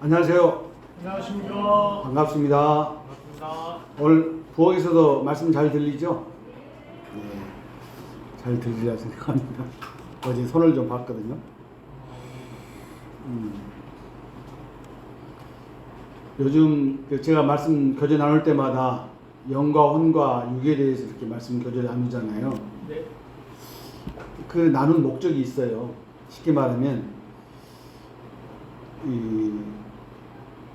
안녕하세요. 안녕하십니까. 반갑습니다. 반갑습니다. 오늘 부엌에서도 말씀 잘 들리죠? 네, 잘 들리라 생각합니다. 어제 손을 좀 봤거든요. 요즘 제가 말씀 교제 나눌 때마다 영과 혼과 육에 대해서 이렇게 말씀 교제 나누잖아요. 네. 그 나눈 목적이 있어요. 쉽게 말하면 이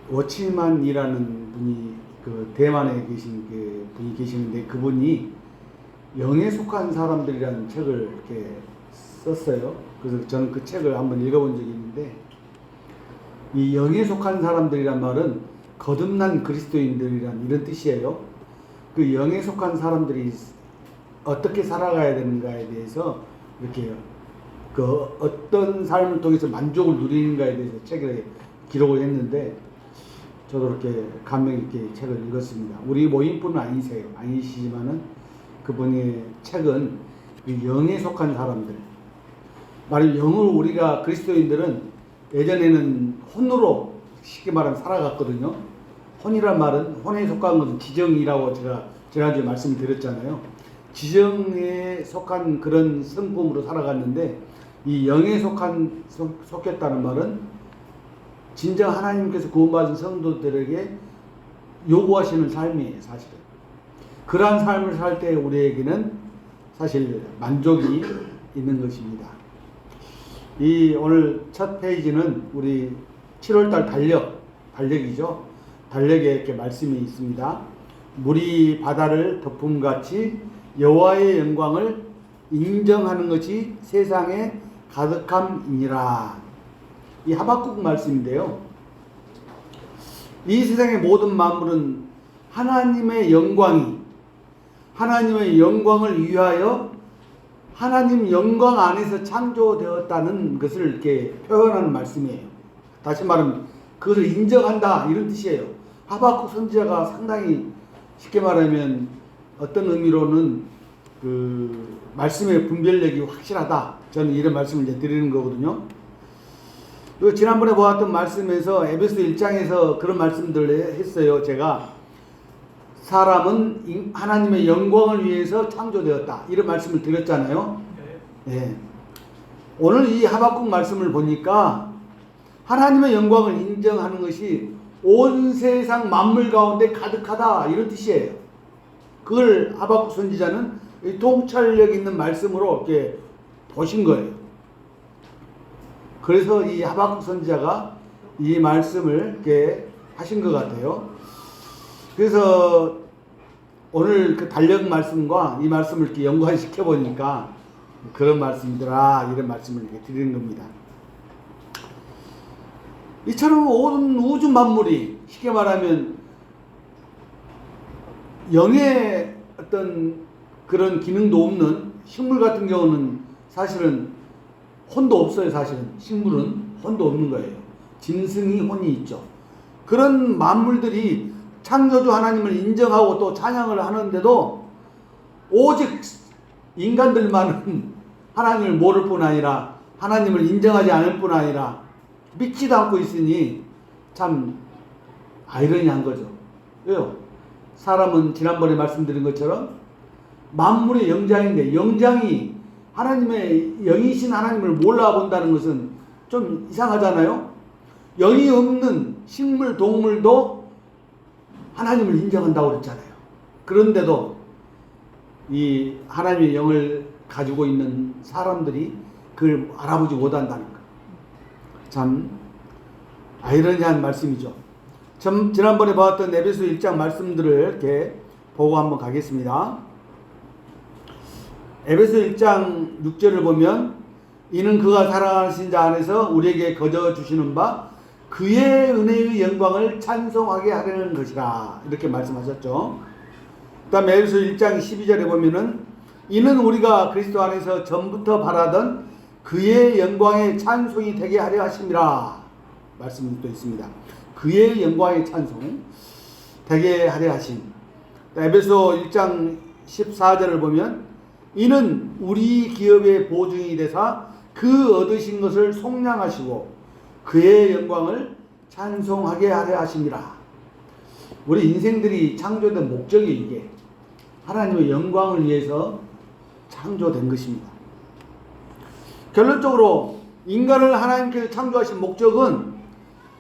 워치만이라는 분이 그 대만에 계신 그 분이 계시는데 그분이 영에 속한 사람들이라는 책을 이렇게 썼어요. 그래서 저는 그 책을 한번 읽어본 적이 있는데 이 영에 속한 사람들이란 말은 거듭난 그리스도인들이란 이런 뜻이에요. 그 영에 속한 사람들이 어떻게 살아가야 되는가에 대해서 이렇게 그 어떤 삶을 통해서 만족을 누리는가에 대해서 책에 기록을 했는데 저도 이렇게 감명 있게 책을 읽었습니다. 우리 모임분은 아니시지만은 그분의 책은 영에 속한 사람들. 말하면 영으로 우리가 그리스도인들은 예전에는 혼으로 쉽게 말하면 살아갔거든요. 혼이란 말은 혼에 속한 것은 지정이라고 제가 지난주에 말씀을 드렸잖아요. 지정에 속한 그런 성품으로 살아갔는데 이 영에 속했다는 말은 진정 하나님께서 구원받은 성도들에게 요구하시는 삶이에요, 사실은. 그러한 삶을 살 때 우리에게는 사실 만족이 있는 것입니다. 이 오늘 첫 페이지는 우리 7월달 달력이죠. 달력에 이렇게 말씀이 있습니다. 물이 바다를 덮음같이 여호와의 영광을 인정하는 것이 세상에 가득함이니라. 이 하박국 말씀인데요. 이 세상의 모든 만물은 하나님의 영광을 위하여 하나님 영광 안에서 창조되었다는 것을 이렇게 표현하는 말씀이에요. 다시 말하면 그것을 인정한다 이런 뜻이에요. 하박국 선지자가 상당히 쉽게 말하면 어떤 의미로는 그 말씀의 분별력이 확실하다. 저는 이런 말씀을 이제 드리는 거거든요. 그리고 지난번에 보았던 말씀에서 에베소 1장에서 그런 말씀들을 했어요. 제가 사람은 하나님의 영광을 위해서 창조되었다. 이런 말씀을 드렸잖아요. 네. 오늘 이 하박국 말씀을 보니까 하나님의 영광을 인정하는 것이 온 세상 만물 가운데 가득하다. 이런 뜻이에요. 그걸 하박국 선지자는 통찰력 있는 말씀으로 이렇게 보신 거예요. 그래서 이 하박국 선지자가 이 말씀을 이렇게 하신 것 같아요. 그래서 오늘 그 달력 말씀과 이 말씀을 이렇게 연관시켜 보니까 그런 말씀이더라 이런 말씀을 이렇게 드리는 겁니다. 이처럼 온 우주 만물이 쉽게 말하면 영의 어떤 그런 기능도 없는 식물 같은 경우는 사실은 혼도 없어요. 사실은 식물은 혼도 없는 거예요. 짐승이 혼이 있죠. 그런 만물들이 창조주 하나님을 인정하고 또 찬양을 하는데도 오직 인간들만은 하나님을 모를 뿐 아니라 하나님을 인정하지 않을 뿐 아니라 믿지도 않고 있으니 참 아이러니한 거죠. 왜요? 사람은 지난번에 말씀드린 것처럼 만물의 영장인데 영장이 하나님의 영이신 하나님을 몰라본다는 것은 좀 이상하잖아요. 영이 없는 식물, 동물도 하나님을 인정한다고 그랬잖아요. 그런데도 이 하나님의 영을 가지고 있는 사람들이 그걸 알아보지 못한다는 것. 참 아이러니한 말씀이죠. 지난번에 봤던 에베소 1장 말씀들을 이렇게 보고 한번 가겠습니다. 에베소 1장 6절을 보면 이는 그가 사랑하신 자 안에서 우리에게 거저 주시는 바 그의 은혜의 영광을 찬송하게 하려는 것이라 이렇게 말씀하셨죠. 그 다음에 에베소 1장 12절에 보면은 이는 우리가 그리스도 안에서 전부터 바라던 그의 영광의 찬송이 되게 하려 하심이라 말씀이 또 있습니다. 그의 영광의 찬송 되게 하려 하심. 에베소 1장 14절을 보면 이는 우리 기업의 보증이 되사 그 얻으신 것을 속량하시고 그의 영광을 찬송하게 하려 하심이라. 우리 인생들이 창조된 목적이 이게 하나님의 영광을 위해서 창조된 것입니다. 결론적으로 인간을 하나님께서 창조하신 목적은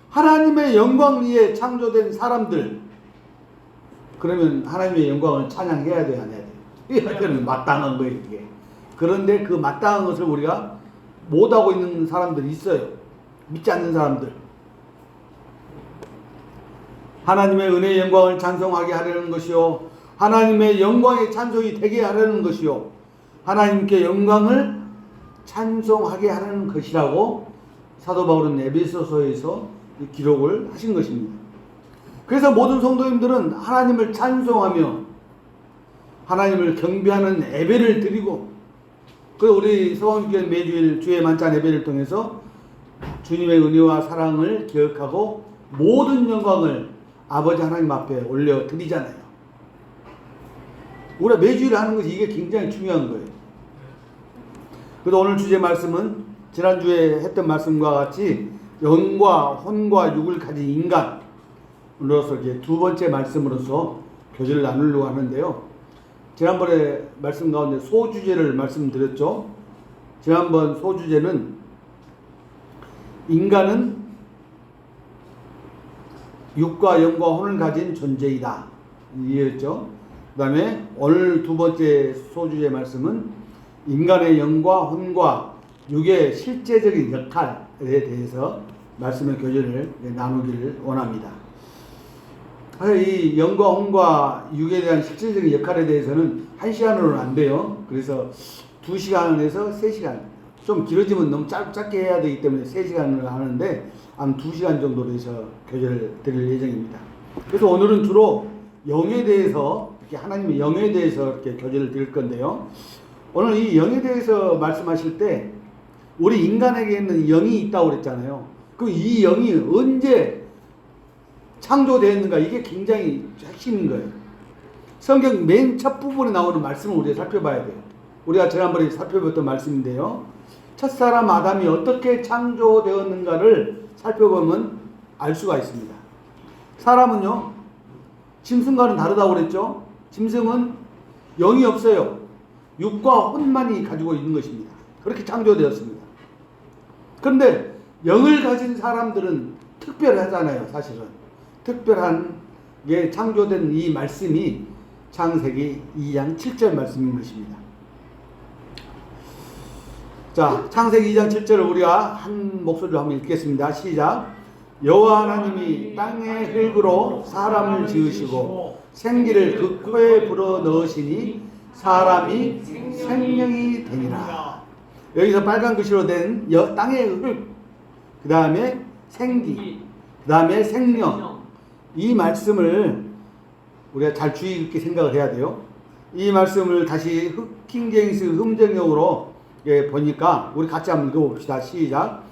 하나님의 영광 위에 창조된 사람들, 그러면 하나님의 영광을 찬양해야 돼요, 안 해야 돼요? 이게 마땅한 거예요, 이게. 그런데 그 마땅한 것을 우리가 못하고 있는 사람들이 있어요. 믿지 않는 사람들. 하나님의 은혜의 영광을 찬송하게 하려는 것이요, 하나님의 영광의 찬송이 되게 하려는 것이요, 하나님께 영광을 찬송하게 하는 것이라고 사도 바울은 에베소서에서 기록을 하신 것입니다. 그래서 모든 성도님들은 하나님을 찬송하며 하나님을 경배하는 예배를 드리고, 그 우리 서방주교회 매주일 주의 만찬 예배를 통해서 주님의 은혜와 사랑을 기억하고 모든 영광을 아버지 하나님 앞에 올려 드리잖아요. 우리가 매주일 하는 것이 이게 굉장히 중요한 거예요. 그래서 오늘 주제 말씀은 지난주에 했던 말씀과 같이 영과 혼과 육을 가진 인간으로서 이제 두 번째 말씀으로서 교제를 나누려고 하는데요. 지난번에 말씀 가운데 소주제를 말씀드렸죠. 지난번 소주제는 인간은 육과 영과 혼을 가진 존재이다, 이해했죠. 그 다음에 오늘 두 번째 소주제 말씀은 인간의 영과 혼과 육의 실제적인 역할에 대해서 말씀의 교제를 나누기를 원합니다. 이 영과 혼과 육에 대한 실질적인 역할에 대해서는 1시간으로는 안 돼요. 그래서 2시간에서 3시간, 좀 길어지면 너무 짧게 해야 되기 때문에 3시간을 하는데 한 2시간 정도로 해서 교제를 드릴 예정입니다. 그래서 오늘은 주로 영에 대해서, 이렇게 하나님의 영에 대해서 이렇게 교제를 드릴 건데요. 오늘 이 영에 대해서 말씀하실 때 우리 인간에게는 영이 있다고 그랬잖아요. 그럼 이 영이 언제 창조되었는가, 이게 굉장히 핵심인 거예요. 성경 맨 첫 부분에 나오는 말씀을 우리가 살펴봐야 돼요. 우리가 지난번에 살펴봤던 말씀인데요. 첫사람 아담이 어떻게 창조되었는가를 살펴보면 알 수가 있습니다. 사람은요, 짐승과는 다르다고 그랬죠. 짐승은 영이 없어요. 육과 혼만이 가지고 있는 것입니다. 그렇게 창조되었습니다. 그런데 영을 가진 사람들은 특별하잖아요, 사실은. 특별한 게 창조된 이 말씀이 창세기 2장 7절 말씀인 것입니다. 자, 창세기 2장 7절을 우리가 한 목소리로 한번 읽겠습니다. 시작. 여호와 하나님이 땅의 흙으로 사람을 지으시고 생기를 그 코에 불어 넣으시니 사람이 생명이 되니라. 여기서 빨간 글씨로 된 땅의 흙, 그 다음에 생기, 그 다음에 생명, 이 말씀을 우리가 잘 주의 깊게 생각을 해야 돼요. 이 말씀을 다시 킹제임스 음정역으로 보니까 우리 같이 한번 읽어봅시다. 시작.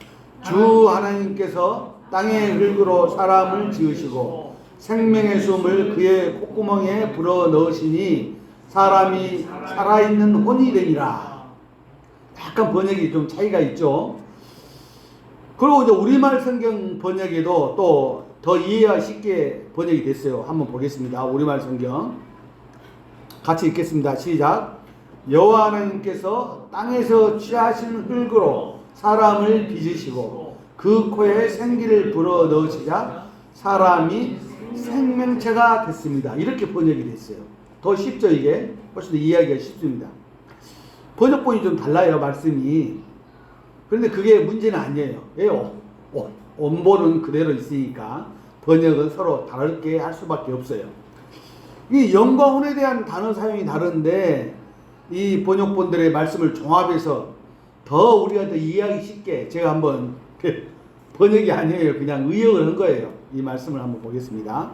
주 하나님께서 땅의 흙으로 사람을 지으시고 생명의 숨을 그의 콧구멍에 불어 넣으시니 사람이 살아있는 혼이 되니라. 약간 번역이 좀 차이가 있죠. 그리고 이제 우리말 성경 번역에도 또 더 이해가 쉽게 번역이 됐어요. 한번 보겠습니다. 우리말 성경 같이 읽겠습니다. 시작. 여호와 하나님께서 땅에서 취하신 흙으로 사람을 빚으시고 그 코에 생기를 불어 넣으시자 사람이 생명체가 됐습니다. 이렇게 번역이 됐어요. 더 쉽죠, 이게? 훨씬 더 이해하기가 쉽습니다. 번역본이 좀 달라요, 말씀이. 그런데 그게 문제는 아니에요. 왜요? 원본은 그대로 있으니까 번역은 서로 다르게 할 수밖에 없어요. 이 영과 혼에 대한 단어 사용이 다른데 이 번역본들의 말씀을 종합해서 더 우리가 더 이해하기 쉽게 제가 한번 번역이 아니에요. 그냥 의역을 한 거예요. 이 말씀을 한번 보겠습니다.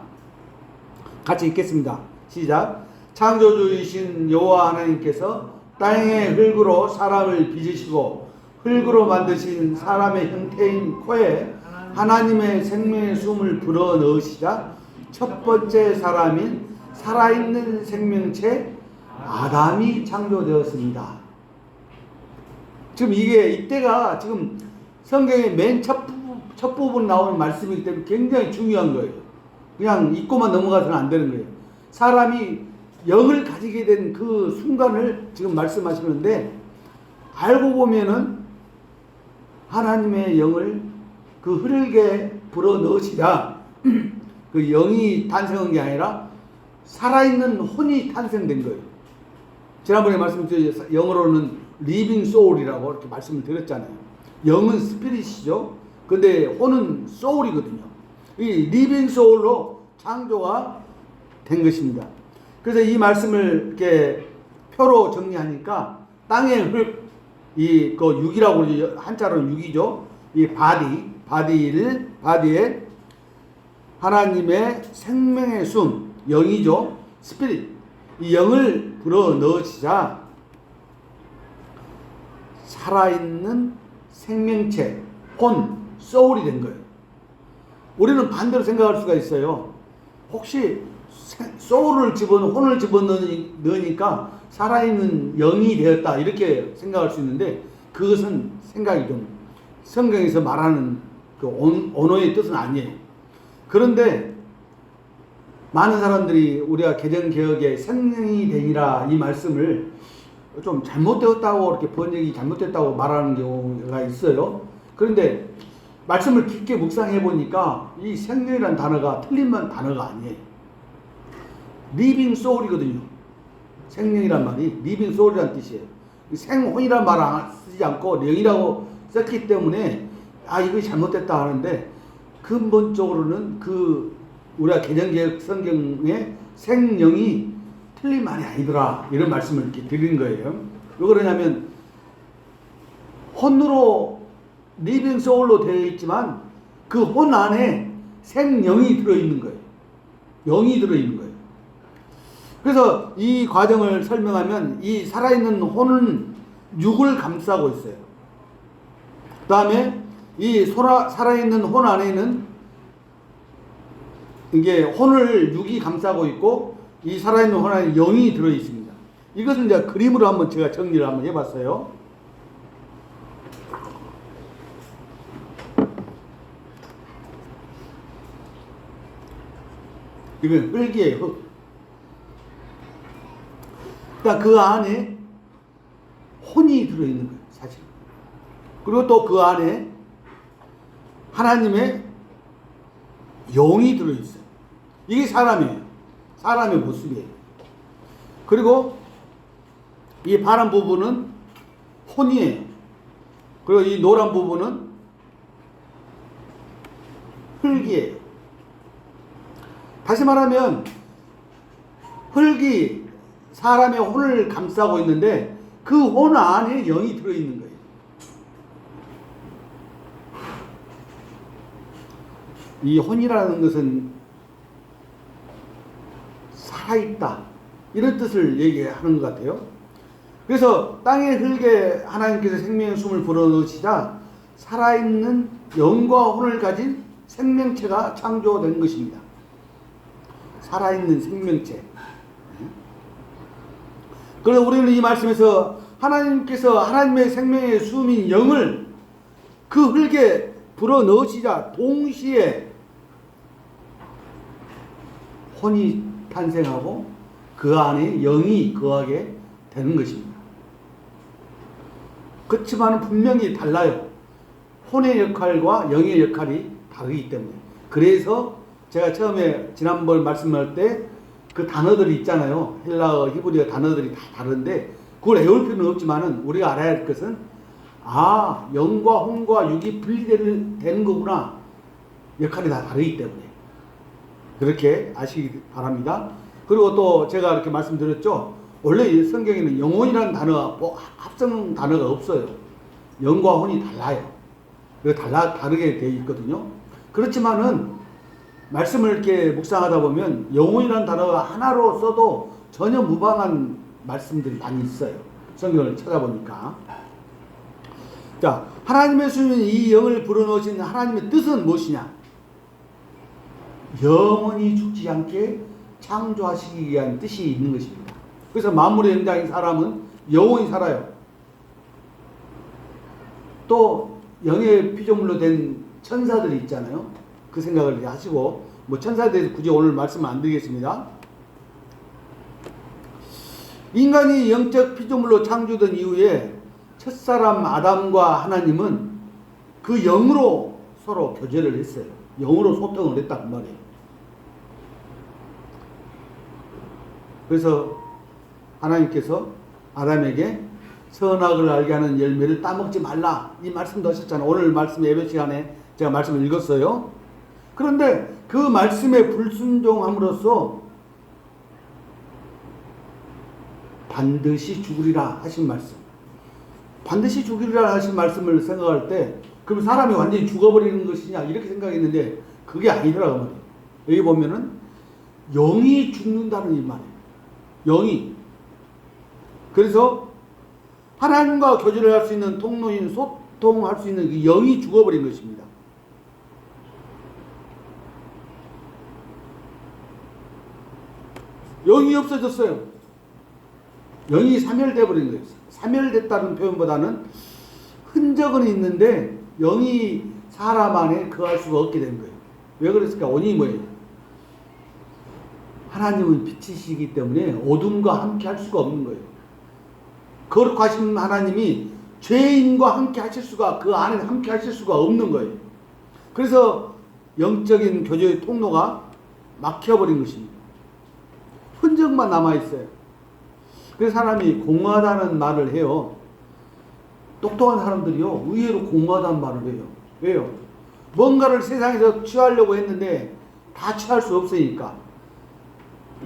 같이 읽겠습니다. 시작. 창조주이신 여호와 하나님께서 땅의 흙으로 사람을 빚으시고 흙으로 만드신 사람의 형태인 코에 하나님의 생명의 숨을 불어 넣으시자 첫 번째 사람인 살아있는 생명체 아담이 창조되었습니다. 지금 이때가 지금 성경의 맨 첫 첫 부분 나오는 말씀이기 때문에 굉장히 중요한 거예요. 그냥 잊고만 넘어가서는 안 되는 거예요. 사람이 영을 가지게 된 그 순간을 지금 말씀하시는데, 알고 보면은 하나님의 영을 그 흙에 불어 넣으시자 그 영이 탄생한 게 아니라 살아있는 혼이 탄생된 거예요. 지난번에 말씀드렸죠. 영어로는 리빙 소울이라고 이렇게 말씀을 드렸잖아요. 영은 스피릿이죠. 근데 혼은 소울이거든요. 이 리빙 소울로 창조가 된 것입니다. 그래서 이 말씀을 이렇게 표로 정리하니까 땅의 흙, 그 육이라고 그러죠. 한자로는 육이죠. 이 바디에 하나님의 생명의 숨, 영이죠. 스피릿. 이 영을 불어 넣으시자 살아있는 생명체, 혼, 소울이 된 거예요. 우리는 반대로 생각할 수가 있어요. 혹시 소울을 혼을 집어넣으니까 살아있는 영이 되었다, 이렇게 생각할 수 있는데, 그것은 생각이 좀 성경에서 말하는 그 언어의 뜻은 아니에요. 그런데 많은 사람들이 우리가 개정개혁의 생명이 되니라 이 말씀을 좀 잘못되었다고, 이렇게 번역이 잘못됐다고 말하는 경우가 있어요. 그런데 말씀을 깊게 묵상해 보니까 이 생명이라는 단어가 틀린 단어가 아니에요. 리빙 소울이거든요. 생명이란 말이 리빙 소울이라는 뜻이에요. 생혼이란 말 쓰지 않고 영이라고 썼기 때문에 이거 잘못됐다 하는데, 근본적으로는 우리가 개정개혁 성경의 생영이 틀린 말이 아니더라, 이런 말씀을 이렇게 드리는 거예요. 왜 그러냐면 혼으로 리빙 소울로 되어 있지만 그 혼 안에 생영이 들어있는 거예요. 영이 들어있는 거예요. 그래서 이 과정을 설명하면 이 살아있는 혼은 육을 감싸고 있어요. 그 다음에 이 살아있는 혼 안에는 이게 혼을 육이 감싸고 있고, 이 살아있는 혼 안에 영이 들어있습니다. 이것은 이제 그림으로 한번 제가 정리를 한번 해봤어요. 이건 흙이에요, 흙. 그러니까 그 안에 혼이 들어있는 거예요, 사실. 그리고 또 그 안에 하나님의 영이 들어있어요. 이게 사람이에요. 사람의 모습이에요. 그리고 이 파란 부분은 혼이에요. 그리고 이 노란 부분은 흙이에요. 다시 말하면 흙이 사람의 혼을 감싸고 있는데 그 혼 안에 영이 들어있는 거예요. 이 혼이라는 것은 살아있다, 이런 뜻을 얘기하는 것 같아요. 그래서 땅의 흙에 하나님께서 생명의 숨을 불어넣으시자 살아있는 영과 혼을 가진 생명체가 창조된 것입니다. 살아있는 생명체. 그래서 우리는 이 말씀에서 하나님께서 하나님의 생명의 숨인 영을 그 흙에 불어넣으시자 동시에 혼이 탄생하고 그 안에 영이 거하게 되는 것입니다. 그렇지만 분명히 달라요. 혼의 역할과 영의 역할이 다르기 때문에. 그래서 제가 처음에 지난번 말씀할 때 그 단어들이 있잖아요. 헬라어, 히브리어 단어들이 다 다른데 그걸 외울 필요는 없지만은 우리가 알아야 할 것은 영과 혼과 육이 분리되는 거구나. 역할이 다 다르기 때문에. 그렇게 아시기 바랍니다. 그리고 또 제가 이렇게 말씀드렸죠. 원래 성경에는 영혼이라는 단어가 합성 단어가 없어요. 영과 혼이 달라요. 다르게 되어 있거든요. 그렇지만은 말씀을 이렇게 묵상하다 보면 영혼이라는 단어가 하나로 써도 전혀 무방한 말씀들이 많이 있어요. 성경을 찾아보니까. 자, 하나님의 숨인 이 영을 불어넣으신 하나님의 뜻은 무엇이냐? 영원히 죽지 않게 창조하시기 위한 뜻이 있는 것입니다. 그래서 만물의 영장인 사람은 영원히 살아요. 또 영의 피조물로 된 천사들이 있잖아요. 그 생각을 하시고 뭐 천사에 대해서 굳이 오늘 말씀 안 드리겠습니다. 인간이 영적 피조물로 창조된 이후에 첫사람 아담과 하나님은 그 영으로 서로 교제를 했어요. 영으로 소통을 했단 말이에요. 그래서 하나님께서 아담에게 선악을 알게 하는 열매를 따먹지 말라 이 말씀도 하셨잖아요. 오늘 말씀 예배 시간에 제가 말씀을 읽었어요. 그런데 그 말씀에 불순종함으로써 반드시 죽으리라 하신 말씀, 반드시 죽으리라 하신 말씀을 생각할 때 그럼 사람이 완전히 죽어버리는 것이냐 이렇게 생각했는데 그게 아니더라고 말이에요. 여기 보면은 영이 죽는다는 이 말이에요. 영이. 그래서 하나님과 교제를 할 수 있는 통로인 소통할 수 있는 그 영이 죽어버린 것입니다. 영이 없어졌어요. 영이 사멸돼 버린 거예요. 사멸됐다는 표현보다는 흔적은 있는데 영이 사람 안에 거할 수가 없게 된 거예요. 왜 그랬을까? 원인이 뭐예요? 하나님은 빛이시기 때문에 어둠과 함께 할 수가 없는 거예요. 거룩하신 하나님이 죄인과 함께 하실 수가, 그 안에 함께 하실 수가 없는 거예요. 그래서 영적인 교제의 통로가 막혀버린 것입니다. 흔적만 남아있어요. 그래서 사람이 공허하다는 말을 해요. 똑똑한 사람들이요, 의외로 공허하다는 말을 해요. 왜요? 뭔가를 세상에서 취하려고 했는데 다 취할 수 없으니까.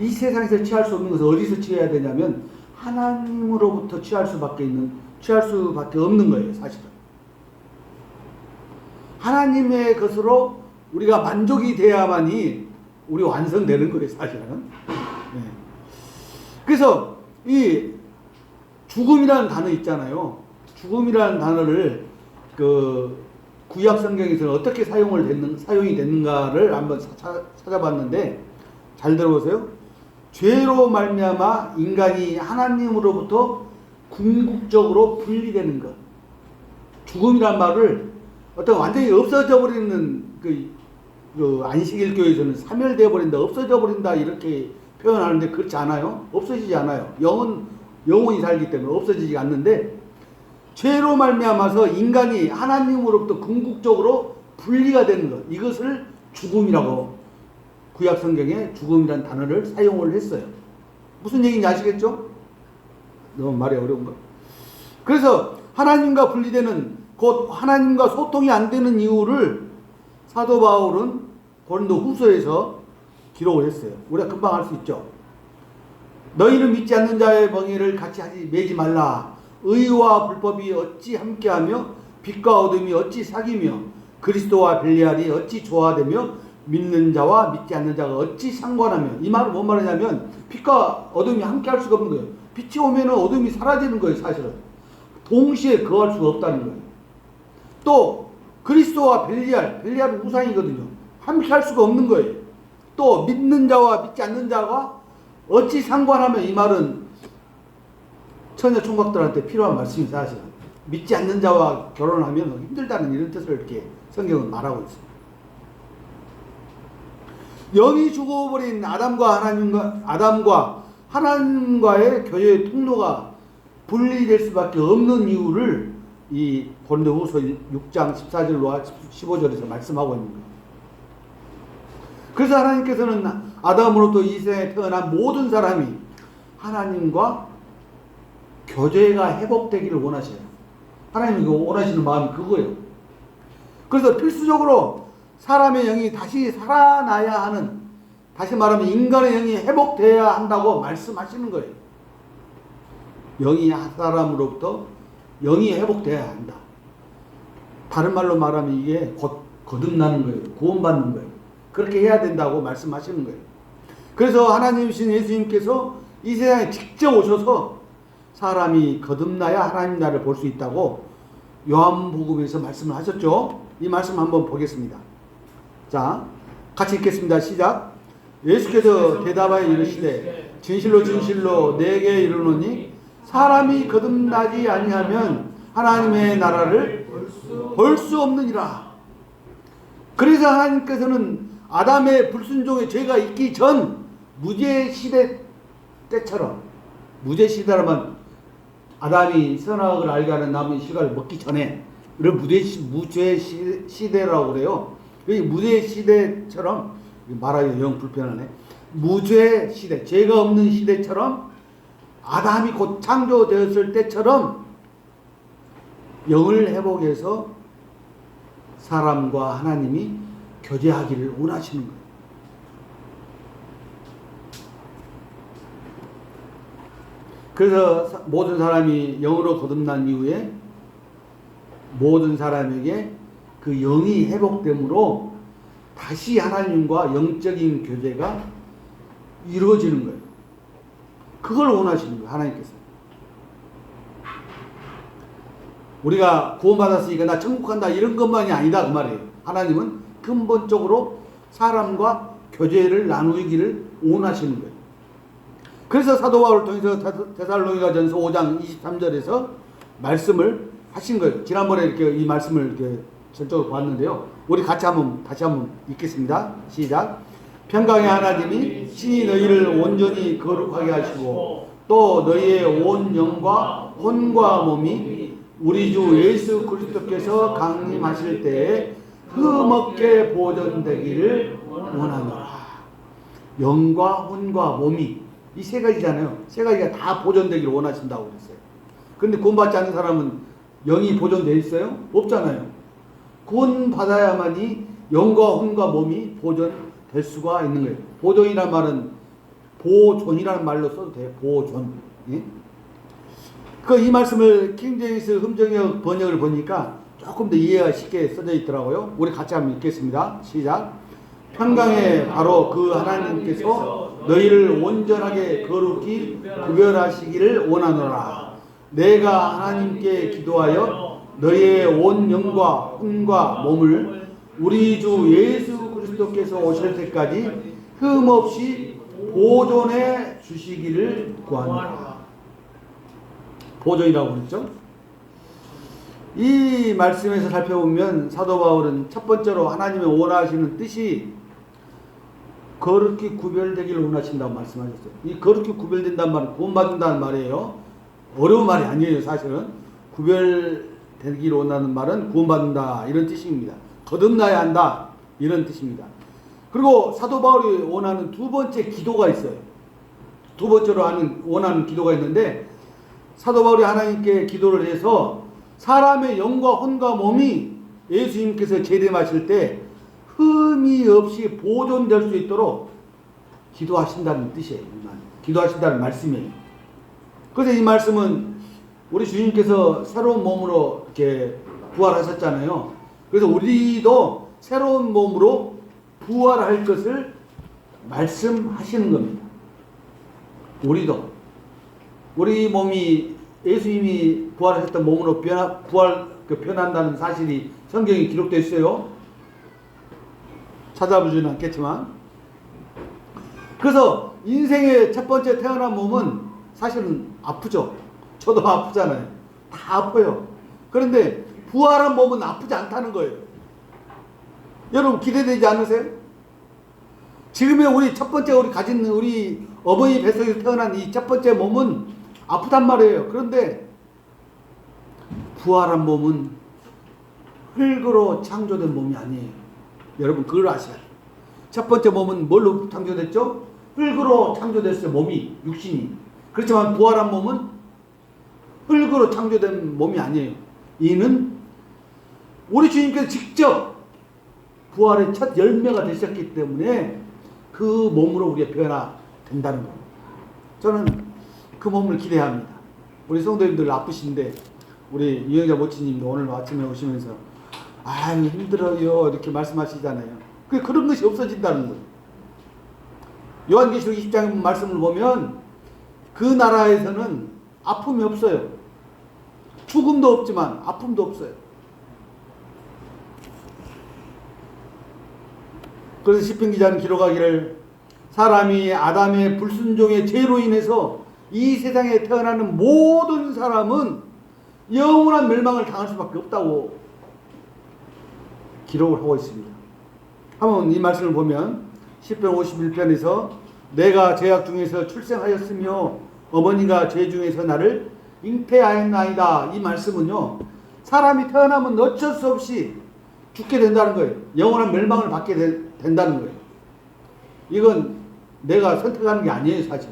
이 세상에서 취할 수 없는 것을 어디서 취해야 되냐면 하나님으로부터 취할 수밖에 없는 거예요, 사실은. 하나님의 것으로 우리가 만족이 돼야만이 우리 완성되는 거예요, 사실은. 네. 그래서 이 죽음이라는 단어 있잖아요. 죽음이라는 단어를 그 구약 성경에서는 어떻게 사용이 됐는가를 한번 찾아봤는데 잘 들어보세요. 죄로 말미암아 인간이 하나님으로부터 궁극적으로 분리되는 것. 죽음이란 말을 어떤 완전히 없어져 버리는 그 안식일교에서는 사멸되어 버린다, 없어져 버린다 이렇게 표현하는데 그렇지 않아요. 없어지지 않아요. 영은 영원히 살기 때문에 없어지지 않는데 죄로 말미암아서 인간이 하나님으로부터 궁극적으로 분리가 되는 것. 이것을 죽음이라고 구약 성경에 죽음이라는 단어를 사용을 했어요. 무슨 얘기인지 아시겠죠? 너무 말이 어려운가? 그래서 하나님과 분리되는, 곧 하나님과 소통이 안 되는 이유를 사도 바울은 고린도 후서에서 기록을 했어요. 우리가 금방 알 수 있죠. 너희는 믿지 않는 자의 멍에를 같이 매지 말라. 의와 불법이 어찌 함께하며 빛과 어둠이 어찌 사귀며 그리스도와 벨리알이 어찌 조화되며 믿는 자와 믿지 않는 자가 어찌 상관하며. 이 말은 뭔 말이냐면 빛과 어둠이 함께 할 수가 없는 거예요. 빛이 오면 어둠이 사라지는 거예요, 사실은. 동시에 거할 수가 없다는 거예요. 또 그리스도와 벨리알은 우상이거든요. 함께 할 수가 없는 거예요. 또 믿는 자와 믿지 않는 자가 어찌 상관하며. 이 말은 처녀 총각들한테 필요한 말씀이 사실은. 믿지 않는 자와 결혼하면 힘들다는 이런 뜻을 이렇게 성경은 말하고 있습니다. 영이 죽어버린 아담과 하나님과의 교제의 통로가 분리될 수밖에 없는 이유를 이 고린도후서 6장 14절과 15절에서 말씀하고 있는 거예요. 그래서 하나님께서는 아담으로부터 이 세상에 태어난 모든 사람이 하나님과 교제가 회복되기를 원하셔요. 하나님이 원하시는 마음이 그거예요. 그래서 필수적으로 사람의 영이 다시 살아나야 하는, 다시 말하면 인간의 영이 회복되어야 한다고 말씀하시는 거예요. 영이 한 사람으로부터 영이 회복되어야 한다. 다른 말로 말하면 이게 곧 거듭나는 거예요. 구원받는 거예요. 그렇게 해야 된다고 말씀하시는 거예요. 그래서 하나님이신 예수님께서 이 세상에 직접 오셔서 사람이 거듭나야 하나님 나라를 볼 수 있다고 요한복음에서 말씀을 하셨죠. 이 말씀 한번 보겠습니다. 자, 같이 읽겠습니다. 시작. 예수께서 대답하여 이르시되 진실로 진실로 내게 이르노니 사람이 거듭나지 아니하면 하나님의 나라를 볼 수 없느니라. 그래서 하나님께서는 아담의 불순종의 죄가 있기 전 무죄 시대 때처럼, 무죄 시대라면 아담이 선악을 알게 하는 나무의 실과를 먹기 전에 이런 무죄 시대라고 그래요. 이 무죄 시대처럼, 말하기 영 불편하네. 무죄 시대, 죄가 없는 시대처럼, 아담이 곧 창조되었을 때처럼 영을 회복해서 사람과 하나님이 교제하기를 원하시는 거예요. 그래서 모든 사람이 영으로 거듭난 이후에 모든 사람에게 그 영이 회복됨으로 다시 하나님과 영적인 교제가 이루어지는 거예요. 그걸 원하시는 거예요, 하나님께서. 우리가 구원받았으니까 나 천국 간다 이런 것만이 아니다 그 말이에요. 하나님은 근본적으로 사람과 교제를 나누기를 원하시는 거예요. 그래서 사도 바울을 통해서 데살로니가전서 5장 23절에서 말씀을 하신 거예요. 지난번에 이렇게 이 말씀을 이렇게 전적으로 봤는데요. 우리 같이 다시 한번 읽겠습니다. 시작. 평강의 하나님이 친히 너희를 온전히 거룩하게 하시고 또 너희의 온 영과 혼과 몸이 우리 주 예수 그리스도께서 강림하실 때에 흠없게 보존되기를 원하노라. 영과 혼과 몸이 이 세 가지잖아요. 세 가지가 다 보존되기를 원하신다고 그랬어요. 그런데 구원받지 않는 사람은 영이 보존되어 있어요? 없잖아요. 구원받아야만이 영과 혼과 몸이 보존될 수가 있는 거예요. 보존이란 말은 보존이라는 말로 써도 돼요. 보존. 예? 이 말씀을 킹제임스 흠정역 번역을 보니까 조금 더 이해가 쉽게 써져 있더라고요. 우리 같이 한번 읽겠습니다. 시작. 평강에 바로 그 하나님께서 너희를 온전하게 거룩히 구별하시기를 원하노라. 내가 하나님께 기도하여 너희의 온 영과 혼과 몸을 우리 주 예수 그리스도께서 오실 때까지 흠없이 보존해 주시기를 구하노라. 보존이라고 그랬죠? 이 말씀에서 살펴보면 사도 바울은 첫 번째로 하나님의 원하시는 뜻이 거룩히 구별되기를 원하신다고 말씀하셨어요. 이 거룩히 구별된다는 말은 구원받는다는 말이에요. 어려운 말이 아니에요. 사실은 구별되기를 원하는 말은 구원받는다 이런 뜻입니다. 거듭나야 한다 이런 뜻입니다. 그리고 사도 바울이 원하는 두 번째 기도가 있어요. 두 번째로 원하는 기도가 있는데 사도 바울이 하나님께 기도를 해서 사람의 영과 혼과 몸이 예수님께서 재림하실 때 흠이 없이 보존될 수 있도록 기도하신다는 뜻이에요. 기도하신다는 말씀이에요. 그래서 이 말씀은 우리 주님께서 새로운 몸으로 이렇게 부활하셨잖아요. 그래서 우리도 새로운 몸으로 부활할 것을 말씀하시는 겁니다. 우리 몸이 예수님이 부활하셨던 몸으로 변한다는 사실이 성경에 기록되어 있어요. 찾아보지는 않겠지만. 그래서 인생의 첫 번째 태어난 몸은 사실은 아프죠. 저도 아프잖아요. 다 아파요. 그런데 부활한 몸은 아프지 않다는 거예요. 여러분 기대되지 않으세요? 지금의 우리 첫 번째 가진 우리 어머니 뱃속에서 태어난 이 첫 번째 몸은 아프단 말이에요. 그런데 부활한 몸은 흙으로 창조된 몸이 아니에요. 여러분 그걸 아셔야 돼요. 첫 번째 몸은 뭘로 창조됐죠? 흙으로 창조됐어요. 몸이, 육신이. 그렇지만 부활한 몸은 흙으로 창조된 몸이 아니에요. 이는 우리 주님께서 직접 부활의 첫 열매가 되셨기 때문에 그 몸으로 우리가 변화된다는 거예요. 저는 그 몸을 기대합니다. 우리 성도님들 아프신데 우리 유영자 모치님도 오늘 아침에 오시면서 아유 힘들어요 이렇게 말씀하시잖아요. 그런 것이 없어진다는 거예요. 요한계시록 20장 말씀을 보면 그 나라에서는 아픔이 없어요. 죽음도 없지만 아픔도 없어요. 그래서 시편 기자는 기록하기를 사람이 아담의 불순종의 죄로 인해서 이 세상에 태어나는 모든 사람은 영원한 멸망을 당할 수밖에 없다고 기록을 하고 있습니다. 한번 이 말씀을 보면 10편 51편에서 내가 죄악 중에서 출생하였으며 어머니가 죄 중에서 나를 잉태하였나이다. 이 말씀은요, 사람이 태어나면 어쩔 수 없이 죽게 된다는 거예요. 영원한 멸망을 받게 된다는 거예요. 이건 내가 선택하는 게 아니에요, 사실.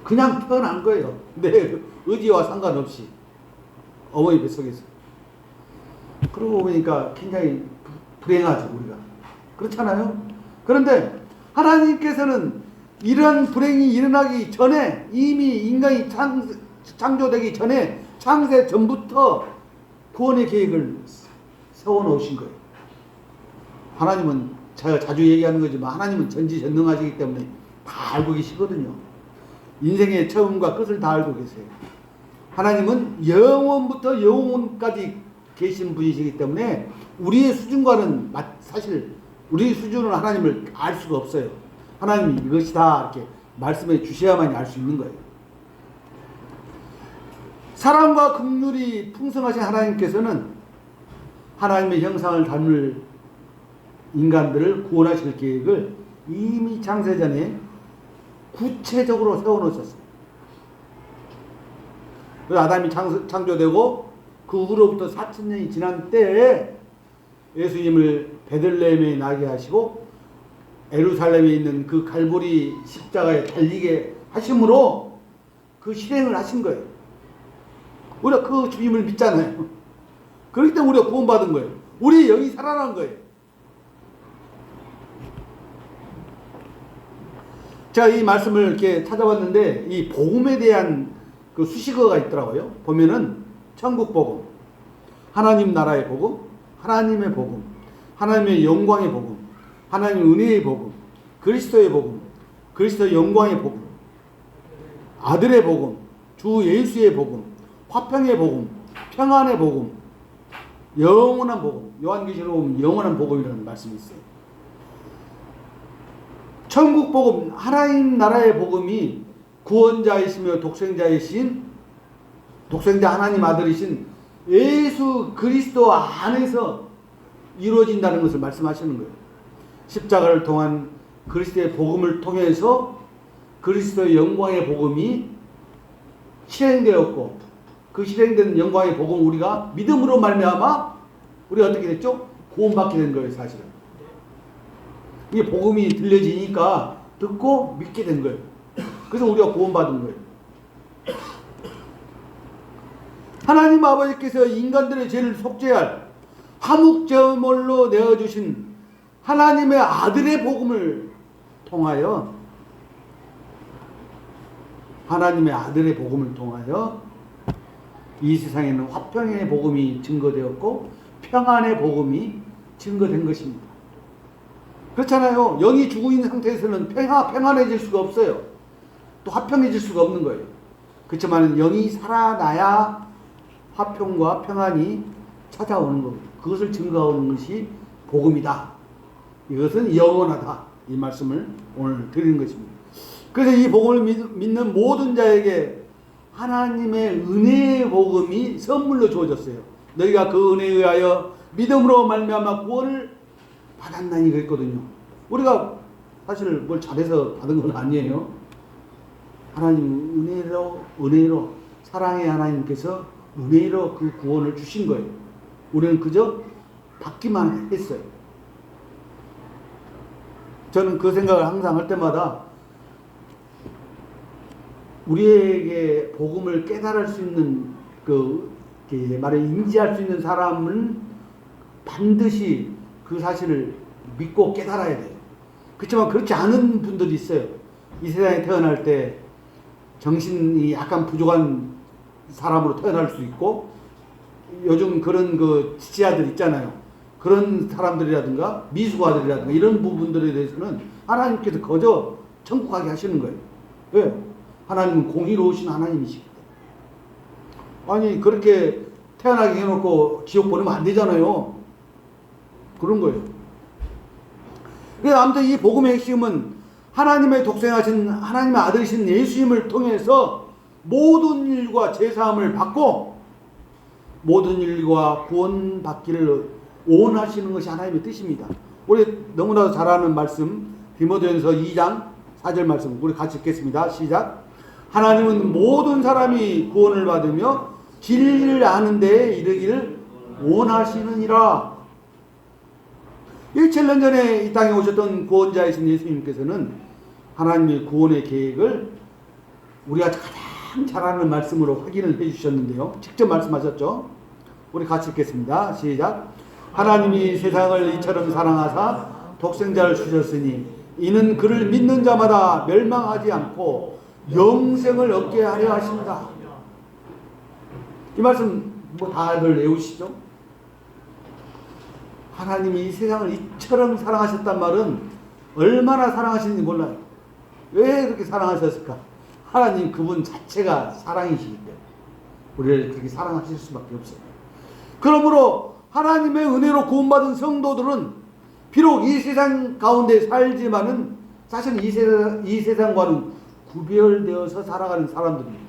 그냥 태어난 거예요. 내 의지와 상관없이 어머니 뱃속에서. 그러고 보니까 굉장히 불행하죠, 우리가. 그렇잖아요? 그런데 하나님께서는 이런 불행이 일어나기 전에, 이미 인간이 창조되기 전에, 창세 전부터 구원의 계획을 세워놓으신 거예요. 하나님은, 제가 자주 얘기하는 거지만 하나님은 전지전능하시기 때문에 다 알고 계시거든요. 인생의 처음과 끝을 다 알고 계세요. 하나님은 영원부터 영원까지 계신 분이시기 때문에 우리의 수준과는 사실 우리 수준은 하나님을 알 수가 없어요. 하나님이 이것이다 이렇게 말씀해 주셔야만이 알 수 있는 거예요. 사랑과 긍휼이 풍성하신 하나님께서는 하나님의 형상을 닮을 인간들을 구원하실 계획을 이미 창세전에 구체적으로 세워놓으셨어요. 아담이 창조되고 그 후로부터 4000년이 지난 때에 예수님을 베들레헴에 나게 하시고 예루살렘에 있는 그 갈보리 십자가에 달리게 하심으로 그 실행을 하신 거예요. 우리가 그 주님을 믿잖아요. 그렇기 때문에 우리가 구원받은 거예요. 우리의 영이 살아난 거예요. 제가 이 말씀을 이렇게 찾아봤는데 이 복음에 대한 그 수식어가 있더라고요. 보면은 천국 복음, 하나님 나라의 복음, 하나님의 복음, 하나님의 영광의 복음, 하나님의 은혜의 복음, 그리스도의 복음, 그리스도의 영광의 복음, 아들의 복음, 주 예수의 복음, 화평의 복음, 평안의 복음, 영원한 복음. 요한계시록 보면 영원한 복음이라는 말씀이 있어요. 천국 복음, 하나님 나라의 복음이 구원자이시며 독생자 하나님 아들이신 예수 그리스도 안에서 이루어진다는 것을 말씀하시는 거예요. 십자가를 통한 그리스도의 복음을 통해서 그리스도의 영광의 복음이 실행되었고, 그 실행된 영광의 복음 우리가 믿음으로 말미암아 우리가 어떻게 됐죠? 구원받게 된 거예요, 사실은. 이게 복음이 들려지니까 듣고 믿게 된 거예요. 그래서 우리가 구원받은 거예요. 하나님 아버지께서 인간들의 죄를 속죄할 화목제물로 내어주신 하나님의 아들의 복음을 통하여 이 세상에는 화평의 복음이 증거되었고 평안의 복음이 증거된 것입니다. 그렇잖아요. 영이 죽어 있는 상태에서는 평안해질 수가 없어요. 또 화평해질 수가 없는 거예요. 그렇지만 영이 살아나야 화평과 평안이 찾아오는 겁니다. 그것을 증거하는 것이 복음이다. 이것은 영원하다. 이 말씀을 오늘 드리는 것입니다. 그래서 이 복음을 믿는 모든 자에게 하나님의 은혜의 복음이 선물로 주어졌어요. 너희가 그 은혜에 의하여 믿음으로 말미암아 구원을 받았나니 그랬거든요. 우리가 사실 뭘 잘해서 받은 건 아니에요. 하나님 은혜로 사랑의 하나님께서 은혜로 그 구원을 주신 거예요. 우리는 그저 받기만 했어요. 저는 그 생각을 항상 할 때마다 우리에게 복음을 깨달을 수 있는 말에 인지할 수 있는 사람은 반드시 그 사실을 믿고 깨달아야 돼요. 그렇지만 그렇지 않은 분들이 있어요. 이 세상에 태어날 때 정신이 약간 부족한 사람으로 태어날 수 있고, 요즘 그런 지지아들 있잖아요. 그런 사람들이라든가 미숙아들이라든가 이런 부분들에 대해서는 하나님께서 거저 천국 가게 하시는 거예요. 왜? 하나님은 공의로우신 하나님이시기 때문에. 아니 그렇게 태어나게 해놓고 지옥 보내면 안 되잖아요. 그런 거예요. 그래서 아무튼 이 복음의 핵심은 하나님의 독생하신 하나님의 아들이신 예수님을 통해서 모든 일과 제사함을 받고 모든 일과 구원받기를 원하시는 것이 하나님의 뜻입니다. 우리 너무나도 잘 아는 말씀 디모데전서 2장 4절 말씀 우리 같이 읽겠습니다. 시작. 하나님은 모든 사람이 구원을 받으며 진리를 아는 데에 이르기를 원하시느니라. 1,000년 전에 이 땅에 오셨던 구원자이신 예수님께서는 하나님의 구원의 계획을 우리가 가장 잘 아는 말씀으로 확인을 해 주셨는데요. 직접 말씀하셨죠. 우리 같이 읽겠습니다. 시작. 하나님이 세상을 이처럼 사랑하사 독생자를 주셨으니 이는 그를 믿는 자마다 멸망하지 않고 영생을 얻게 하려 하십니다. 이 말씀 뭐 다들 외우시죠? 하나님이 이 세상을 이처럼 사랑하셨단 말은 얼마나 사랑하시는지 몰라요. 왜 그렇게 사랑하셨을까? 하나님 그분 자체가 사랑이시기 때문에 우리를 그렇게 사랑하실 수밖에 없어요. 그러므로 하나님의 은혜로 구원받은 성도들은 비록 이 세상 가운데 살지만은 사실 이 세상과는 구별되어서 살아가는 사람들입니다.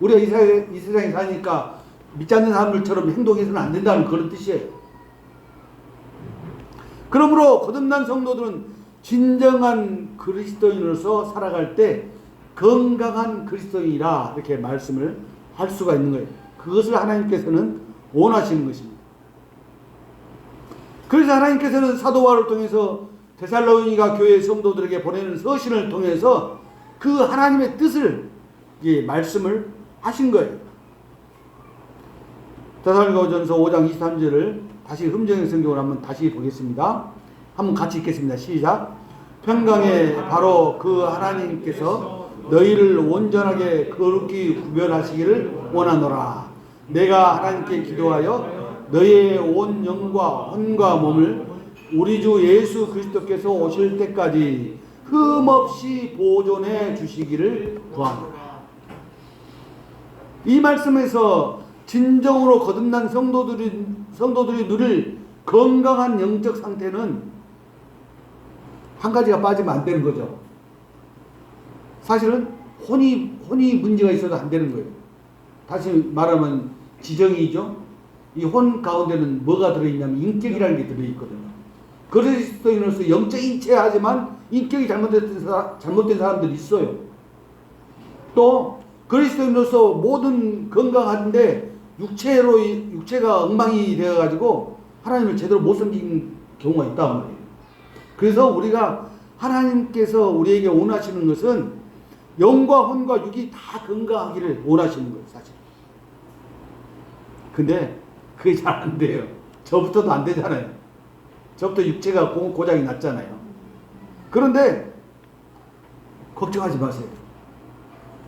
우리가 이 세상에 사니까 믿지 않는 사람들처럼 행동해서는 안 된다는 그런 뜻이에요. 그러므로 거듭난 성도들은 진정한 그리스도인으로서 살아갈 때 건강한 그리스도인이라 이렇게 말씀을 할 수가 있는 거예요. 그것을 하나님께서는 원하시는 것입니다. 그래서 하나님께서는 사도 바울을 통해서 데살로니가 교회 성도들에게 보내는 서신을 통해서 그 하나님의 뜻을 말씀을 하신 거예요. 데살로니가전서 5장 23절을 다시 음정의 성경을 한번 다시 보겠습니다. 한번 같이 읽겠습니다. 시작. 평강에 바로 그 하나님께서 너희를 온전하게 거룩히 구별하시기를 원하노라. 내가 하나님께 기도하여 너희의 온 영과 혼과 몸을 우리 주 예수 그리스도께서 오실 때까지 흠없이 보존해 주시기를 구하노라. 이 말씀에서 진정으로 거듭난 성도들이 누릴 건강한 영적 상태는 한 가지가 빠지면 안 되는 거죠. 사실은 혼이 문제가 있어도 안 되는 거예요. 다시 말하면 지정이죠. 이 혼 가운데는 뭐가 들어있냐면 인격이라는 게 들어있거든요. 그리스도인으로서 영적인 체하지만 인격이 잘못된 사람들이 있어요. 또 그리스도인으로서 모든 건강한데 육체가 엉망이 되어가지고 하나님을 제대로 못 섬긴 경우가 있단 말이에요. 그래서 우리가 하나님께서 우리에게 원하시는 것은 영과 혼과 육이 다 건강하기를 원하시는 거예요, 사실. 근데 그게 잘 안 돼요. 저부터도 안 되잖아요. 저부터 육체가 고장이 났잖아요. 그런데 걱정하지 마세요.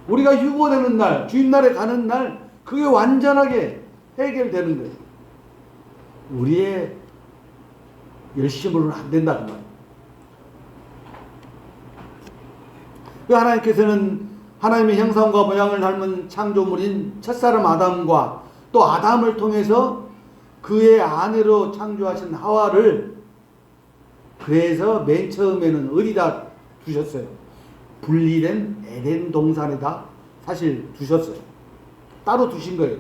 우리가 휴거되는 날, 주임날에 가는 날 그게 완전하게 해결되는 거예요. 우리의 열심으로는 안 된다는 말이에요. 하나님께서는 하나님의 형상과 모양을 닮은 창조물인 첫사람 아담과 또 아담을 통해서 그의 아내로 창조하신 하와를 그래서 맨 처음에는 어디다 두셨어요? 분리된 에덴 동산에다 사실 두셨어요. 따로 두신 거예요.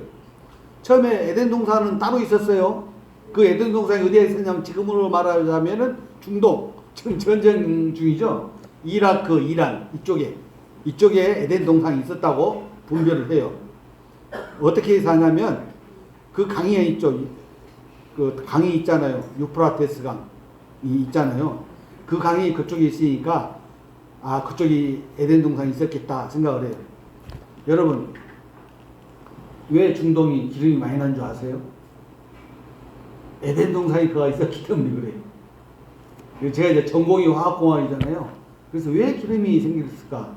처음에 에덴 동산은 따로 있었어요. 그 에덴 동산이 어디에 있었냐면 지금으로 말하자면은 중동, 지금 전쟁 중이죠. 이라크, 이란 이쪽에 에덴 동산이 있었다고 분별을 해요. 어떻게 사냐면 그 강에 있죠. 그 강이 있잖아요. 유프라테스 강이 있잖아요. 그 강이 그쪽에 있으니까 그쪽이 에덴 동산이 있었겠다 생각을 해요. 여러분 왜 중동이 기름이 많이 난 줄 아세요? 에덴 동산이 그가 있었기 때문에 그래요. 제가 이제 전공이 화학공학이잖아요. 그래서 왜 기름이 생겼을까?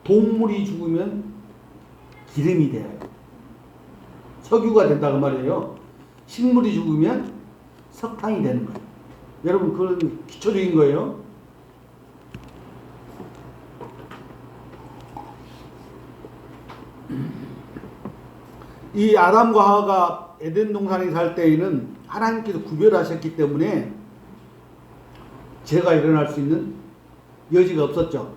동물이 죽으면 기름이 돼요. 석유가 된다고 말이에요. 식물이 죽으면 석탄이 되는 거예요. 여러분 그건 기초적인 거예요. 이 아담과 하와가 에덴 동산에 살 때에는 하나님께서 구별하셨기 때문에 죄가 일어날 수 있는 여지가 없었죠.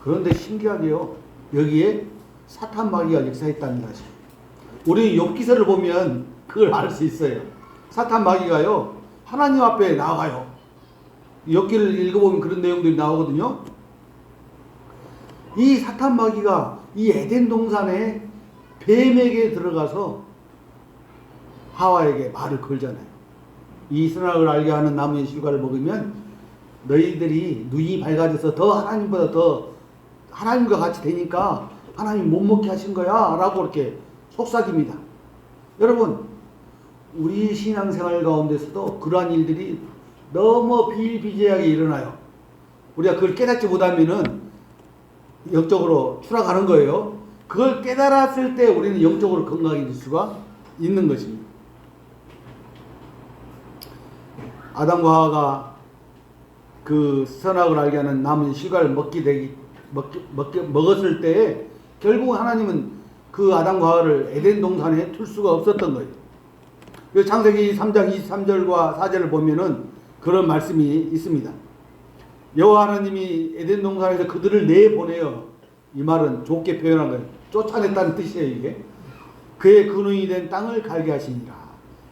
그런데 신기하게요, 여기에 사탄 마귀가 역사했다는 사실. 우리 욥기서를 보면 그걸 알 수 있어요. 사탄 마귀가요 하나님 앞에 나와요. 엽기를 읽어보면 그런 내용들이 나오거든요. 이 사탄 마귀가 이 에덴 동산에 뱀에게 들어가서 하와에게 말을 걸잖아요. 이 선악을 알게 하는 나무의 실과를 먹으면 너희들이 눈이 밝아져서 더 하나님보다 더 하나님과 같이 되니까 하나님 못 먹게 하신 거야 라고 이렇게 속삭입니다. 여러분, 우리 신앙생활 가운데서도 그러한 일들이 너무 비일비재하게 일어나요. 우리가 그걸 깨닫지 못하면은 영적으로 추락하는 거예요. 그걸 깨달았을 때 우리는 영적으로 건강해질 수가 있는 것입니다. 아담과 하와가 그 선악을 알게 하는 나무의 실과를 먹었을 때 결국 하나님은 그 아담과 하와를 에덴 동산에 둘 수가 없었던 거예요. 그래서 창세기 3장 23절과 4절을 보면은 그런 말씀이 있습니다. 여호와 하나님이 에덴 동산에서 그들을 내보내어, 이 말은 좋게 표현한 거예요. 쫓아냈다는 뜻이에요. 이게 그의 근원이 된 땅을 갈게 하시니라.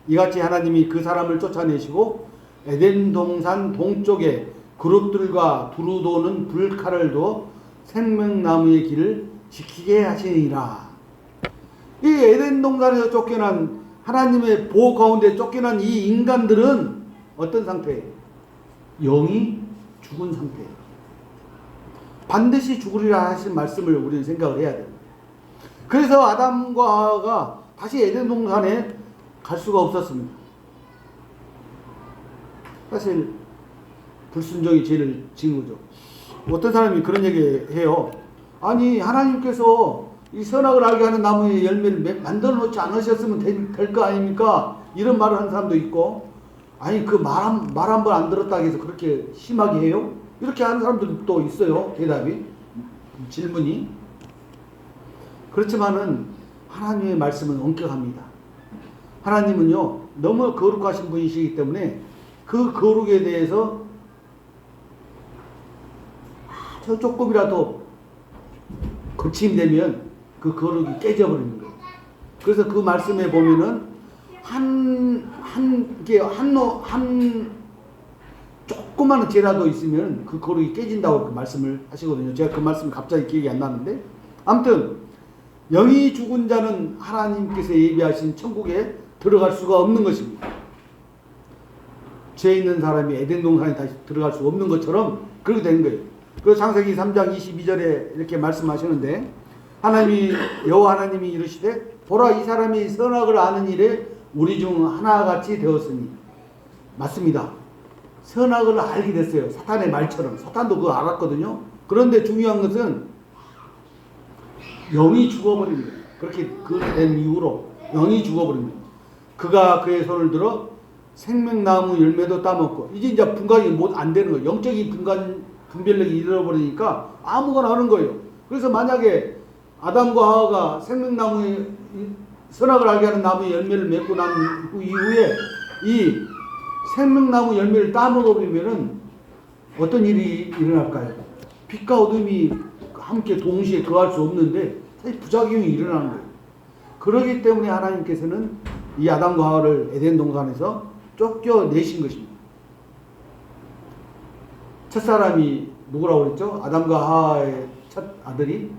이같이 하나님이 그 사람을 쫓아내시고 에덴 동산 동쪽에 그룹들과 두루 도는 불칼을 두어 생명나무의 길을 지키게 하시니라. 이 에덴 동산에서 쫓겨난, 하나님의 보호 가운데 쫓겨난 이 인간들은 어떤 상태예요? 영이 죽은 상태예요. 반드시 죽으리라 하신 말씀을 우리는 생각을 해야 돼요. 그래서 아담과 하와가 다시 에덴 동산에 갈 수가 없었습니다. 사실 불순종이 죄를 지은 거죠. 어떤 사람이 그런 얘기 해요. 아니, 하나님께서 이 선악을 알게 하는 나무의 열매를 만들어 놓지 않으셨으면 될 거 아닙니까? 이런 말을 하는 사람도 있고, 아니 그 말 한 번 안 들었다고 해서 그렇게 심하게 해요? 이렇게 하는 사람들도 있어요. 대답이, 질문이. 그렇지만은 하나님의 말씀은 엄격합니다. 하나님은요 너무 거룩하신 분이시기 때문에 그 거룩에 대해서 아주 조금이라도 거침되면 그 거룩이 깨져버리는 거예요. 그래서 그 말씀에 보면은 한 조그마한 죄라도 있으면 그 거룩이 깨진다고 그 말씀을 하시거든요. 제가 그 말씀 갑자기 기억이 안 나는데, 아무튼 영이 죽은 자는 하나님께서 예비하신 천국에 들어갈 수가 없는 것입니다. 죄 있는 사람이 에덴 동산에 다시 들어갈 수 없는 것처럼 그렇게 된 거예요. 그래서 창세기 3장 22절에 이렇게 말씀하시는데, 여호와 하나님이 이르시되 보라, 이 사람이 선악을 아는 일에 우리 중 하나같이 되었으니. 맞습니다. 선악을 알게 됐어요. 사탄의 말처럼. 사탄도 그거 알았거든요. 그런데 중요한 것은 영이 죽어버린 거예요. 그렇게 된 이후로 영이 죽어버린 거예요. 그가 그의 손을 들어 생명나무 열매도 따먹고, 이제 분간이 안 되는 거예요. 영적인 분별력이 잃어버리니까 아무거나 하는 거예요. 그래서 만약에 아담과 하와가 생명나무의 선악을 알게 하는 나무의 열매를 맺고 난 이후에 이 생명나무 열매를 따먹어버리면은 어떤 일이 일어날까요? 빛과 어둠이 함께 동시에 거할 수 없는데 사실 부작용이 일어나는 거예요. 그러기 때문에 하나님께서는 이 아담과 하와를 에덴 동산에서 쫓겨내신 것입니다. 첫사람이 누구라고 그랬죠? 아담과 하와의 첫 아들이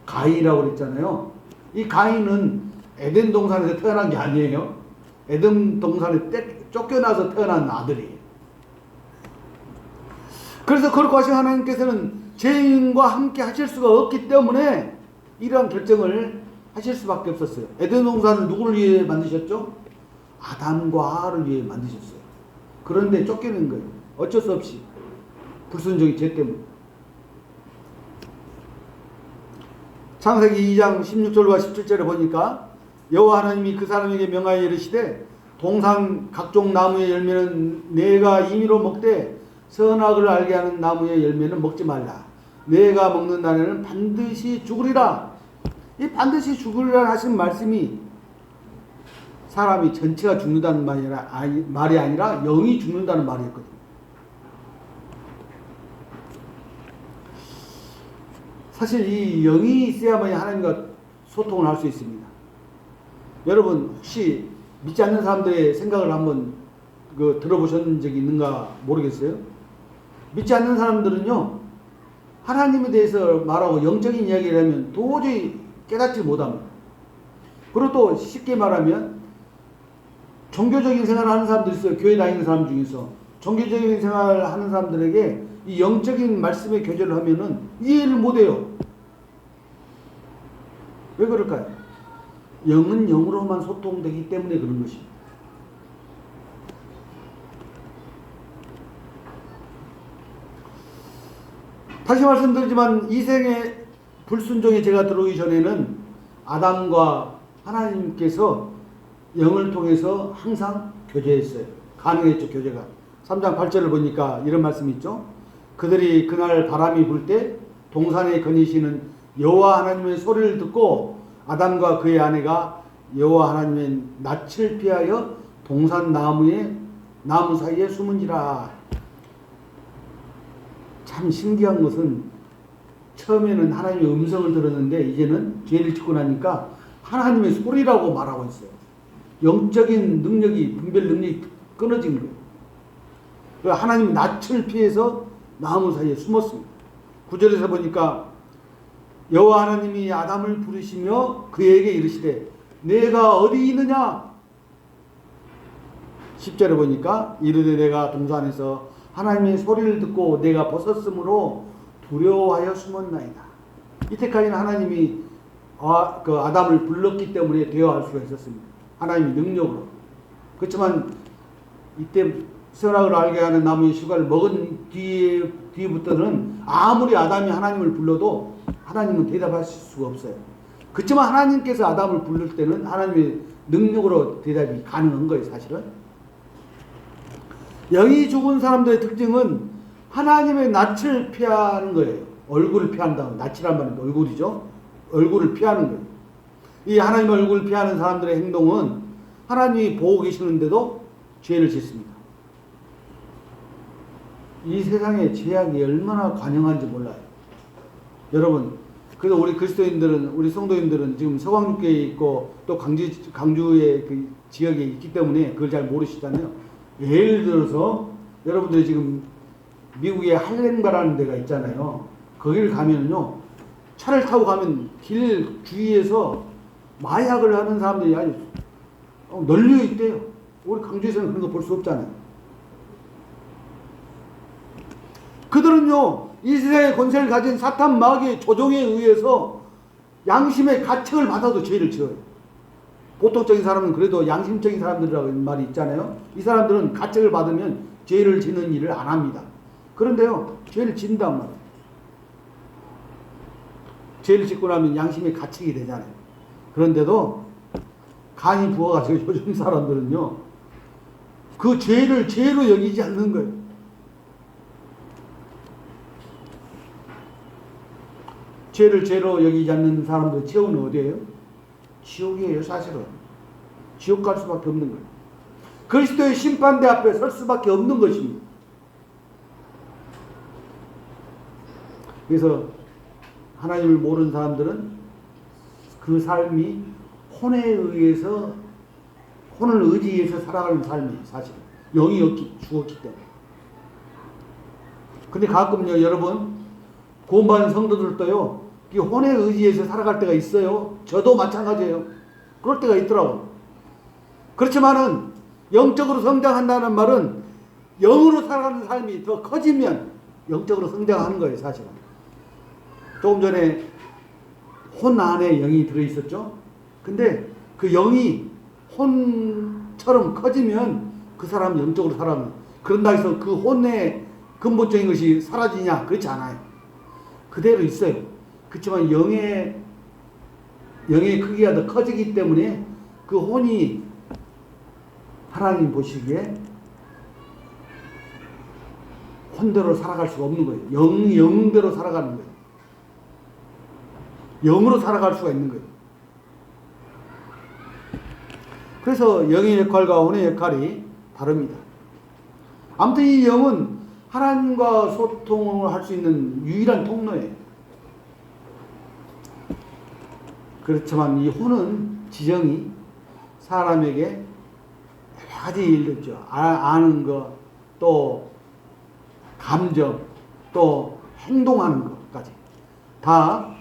가인이라고 그랬잖아요. 이 가인은 에덴 동산에서 태어난 게 아니에요. 에덴 동산에 쫓겨나서 태어난 아들이에요. 그래서 거룩하신 하나님께서는 죄인과 함께 하실 수가 없기 때문에 이러한 결정을 하실 수밖에 없었어요. 에덴 동산을 누구를 위해 만드셨죠? 아담과 하와를 위해 만드셨어요. 그런데 쫓겨낸 거예요. 어쩔 수 없이. 불순종의 죄 때문에. 창세기 2장 16절과 17절에 보니까 여호와 하나님이 그 사람에게 명하여 이르시되 동산 각종 나무의 열매는 내가 임의로 먹되 선악을 알게 하는 나무의 열매는 먹지 말라. 내가 먹는 날에는 반드시 죽으리라. 이 반드시 죽으리라 하신 말씀이 사람이 전체가 죽는다는 말이 아니라 영이 죽는다는 말이었거든요. 사실 이 영이 있어야만 하나님과 소통을 할 수 있습니다. 여러분 혹시 믿지 않는 사람들의 생각을 한번 들어보신 적이 있는가 모르겠어요. 믿지 않는 사람들은요, 하나님에 대해서 말하고 영적인 이야기를 하면 도저히 깨닫지 못합니다. 그리고 또 쉽게 말하면 종교적인 생활을 하는 사람들이 있어요. 교회 다니는 사람 중에서. 종교적인 생활을 하는 사람들에게 이 영적인 말씀의 교제를 하면은 이해를 못해요. 왜 그럴까요? 영은 영으로만 소통되기 때문에 그런 것입니다. 다시 말씀드리지만 이 생의 불순종에 제가 들어오기 전에는 아담과 하나님께서 영을 통해서 항상 교제했어요. 가능했죠, 교제가. 3장 8절을 보니까 이런 말씀이 있죠. 그들이 그날 바람이 불 때 동산에 거니시는 여호와 하나님의 소리를 듣고 아담과 그의 아내가 여호와 하나님의 낯을 피하여 동산 나무 사이에 숨은지라. 참 신기한 것은 처음에는 하나님의 음성을 들었는데 이제는 죄를 짓고 나니까 하나님의 소리라고 말하고 있어요. 영적인 능력이, 분별 능력이 끊어진 거예요. 하나님이 낯을 피해서 나무 사이에 숨었습니다. 9절에서 보니까 여호와 하나님이 아담을 부르시며 그에게 이르시되 내가 어디 있느냐? 10절에 보니까 이르되 내가 동산에서 하나님의 소리를 듣고 내가 벗었으므로 두려워하여 숨었나이다. 이때까지는 하나님이 그 아담을 불렀기 때문에 대화할 수가 있었습니다. 하나님의 능력으로. 그렇지만 이때 선악을 알게 하는 나무의 실과를 먹은 뒤부터는 아무리 아담이 하나님을 불러도 하나님은 대답하실 수가 없어요. 그렇지만 하나님께서 아담을 부를 때는 하나님의 능력으로 대답이 가능한 거예요, 사실은. 영이 죽은 사람들의 특징은 하나님의 낯을 피하는 거예요. 얼굴을 피한다고. 낯이란 말은 얼굴이죠. 얼굴을 피하는 거예요. 이 하나님의 얼굴을 피하는 사람들의 행동은 하나님이 보고 계시는데도 죄를 짓습니다. 이 세상에 죄악이 얼마나 관영한지 몰라요. 여러분, 그래서 우리 그리스도인들은, 우리 성도인들은 지금 서강육교에 있고 또 강주의 그 지역에 있기 때문에 그걸 잘 모르시잖아요. 예를 들어서 여러분들이 지금 미국의 할렘가라는 데가 있잖아요. 거기를 가면은요, 차를 타고 가면 길 주위에서 마약을 하는 사람들이 아주 널려 있대요. 우리 강주에서는 그런 거 볼 수 없잖아요. 그들은요, 이 세상의 권세를 가진 사탄 마귀의 조종에 의해서 양심의 가책을 받아도 죄를 지어요. 보통적인 사람은 그래도 양심적인 사람들이라는 말이 있잖아요. 이 사람들은 가책을 받으면 죄를 짓는 일을 안 합니다. 그런데요, 죄를 짓는단 말이에요. 죄를 짓고 나면 양심의 가책이 되잖아요. 그런데도 간이 부어가지고 요즘 사람들은요, 그 죄를 죄로 여기지 않는 거예요. 죄를 죄로 여기지 않는 사람들의 최후는 어디예요? 지옥이에요, 사실은. 지옥 갈 수밖에 없는 거예요. 그리스도의 심판대 앞에 설 수밖에 없는 것입니다. 그래서 하나님을 모르는 사람들은 그 삶이 혼에 의해서, 혼을 의지해서 살아가는 삶이에요, 사실. 영이 죽었기 때문에. 근데 가끔요, 여러분, 구원받은 성도들도요, 이 혼에 의지해서 살아갈 때가 있어요. 저도 마찬가지예요. 그럴 때가 있더라고요. 그렇지만은 영적으로 성장한다는 말은 영으로 살아가는 삶이 더 커지면 영적으로 성장하는 거예요, 사실은. 조금 전에 혼 안에 영이 들어있었죠. 근데 그 영이 혼처럼 커지면 그 사람은 영적으로 살아가는. 그런다 해서 그 혼의 근본적인 것이 사라지냐? 그렇지 않아요. 그대로 있어요. 그렇지만 영의 크기가 더 커지기 때문에 그 혼이 하나님 보시기에 혼대로 살아갈 수가 없는 거예요. 영대로 살아가는 거예요. 영으로 살아갈 수가 있는 거예요. 그래서 영의 역할과 혼의 역할이 다릅니다. 아무튼 이 영은 하나님과 소통을 할 수 있는 유일한 통로예요. 그렇지만 이 혼은 지정이 사람에게 여러 가지 일들 있죠. 아는 거, 또 감정, 또 행동하는 것까지 다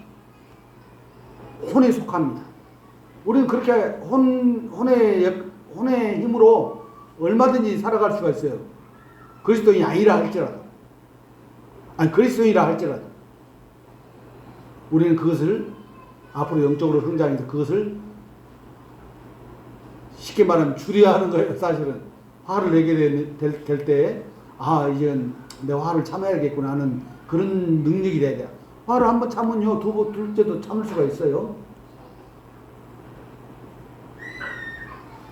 혼에 속합니다. 우리는 그렇게 혼의 힘으로 얼마든지 살아갈 수가 있어요. 그리스도인이 아니라 할지라도. 그리스도인이라 할지라도. 우리는 그것을 앞으로 영적으로 성장해서 그것을 쉽게 말하면 줄여야 하는 거예요. 사실은 화를 내게 될 때 이제 내 화를 참아야겠구나 하는 그런 능력이 돼야 돼요. 화를 한번 참으면요 둘째도 참을 수가 있어요.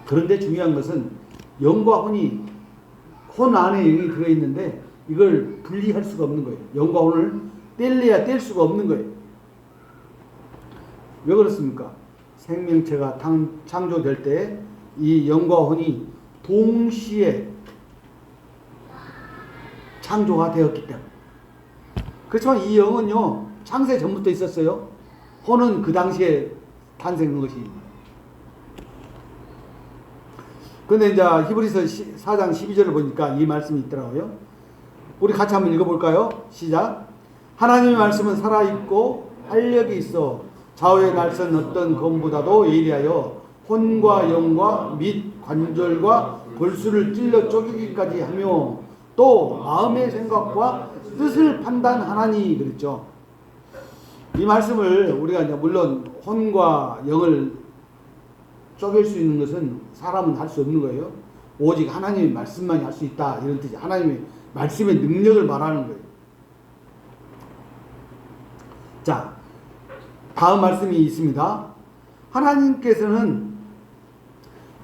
그런데 중요한 것은 영과 혼이 혼 안에 영이 들어있는데 이걸 분리할 수가 없는 거예요. 영과 혼을 뗄래야 뗄 수가 없는 거예요. 왜 그렇습니까? 생명체가 창조될 때 이 영과 혼이 동시에 창조가 되었기 때문에. 그렇지만 이 영은요 창세 전부터 있었어요. 혼은 그 당시에 탄생한 것입니다. 그런데 이제 히브리서 4장 12절을 보니까 이 말씀이 있더라고요. 우리 같이 한번 읽어볼까요? 시작. 하나님의 말씀은 살아있고 활력이 있어 좌우의 날선 어떤 검보다도 예리하여 혼과 영과 및 관절과 골수를 찔러 쪼개기까지 하며 또 마음의 생각과 뜻을 판단하나니 그랬죠. 이 말씀을 우리가 이제 물론 혼과 영을 쪼갤 수 있는 것은 사람은 할 수 없는 거예요. 오직 하나님의 말씀만이 할 수 있다 이런 뜻이 하나님의 말씀의 능력을 말하는 거예요. 자, 다음 말씀이 있습니다. 하나님께서는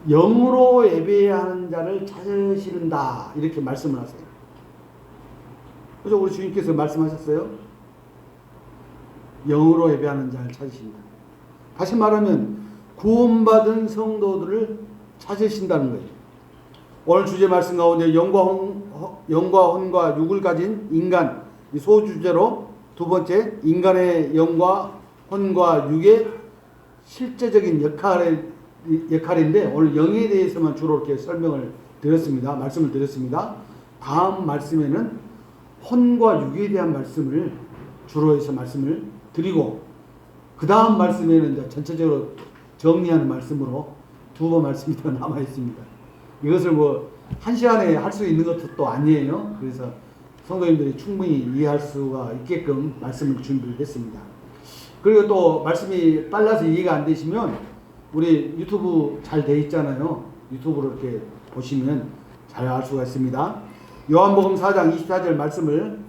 영으로 예배해야 하는 자를 찾으시는다 이렇게 말씀을 하세요. 그래서 우리 주님께서 말씀하셨어요. 영으로 예배하는 자를 찾으신다. 다시 말하면 구원받은 성도들을 찾으신다는 거예요. 오늘 주제 말씀 가운데 영과 혼과 육을 가진 인간 이 소주제로 두 번째 인간의 영과 혼과 육의 실제적인 역할인데 오늘 영에 대해서만 주로 이렇게 설명을 드렸습니다. 말씀을 드렸습니다. 다음 말씀에는 혼과 육에 대한 말씀을 주로 해서 말씀을 드리고 그 다음 말씀에는 이제 전체적으로 정리하는 말씀으로 두 번 말씀이 더 남아 있습니다. 이것을 뭐 한 시간에 할 수 있는 것도 또 아니에요. 그래서 성도님들이 충분히 이해할 수가 있게끔 말씀을 준비를 했습니다. 그리고 또 말씀이 빨라서 이해가 안 되시면 우리 유튜브 잘 돼 있잖아요. 유튜브로 이렇게 보시면 잘 알 수가 있습니다. 요한복음 4장 24절 말씀을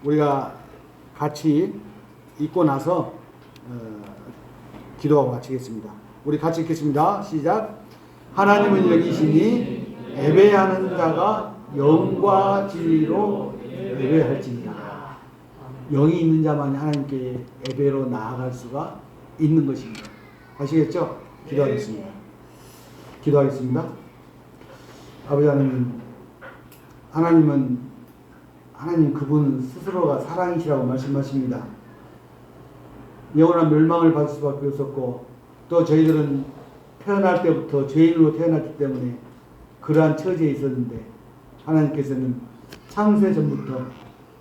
우리가 같이 읽고 나서 기도하고 마치겠습니다. 우리 같이 읽겠습니다. 시작. 하나님은 여기시니 예배하는 자가 영과 진리로 예배할지니라. 영이 있는 자만이 하나님께 예배로 나아갈 수가 있는 것입니다. 아시겠죠? 기도하겠습니다. 기도하겠습니다. 아버지 하나님 그분 스스로가 사랑이시라고 말씀하십니다. 영원한 멸망을 받을 수밖에 없었고 또 저희들은 태어날 때부터 죄인으로 태어났기 때문에 그러한 처지에 있었는데 하나님께서는 창세 전부터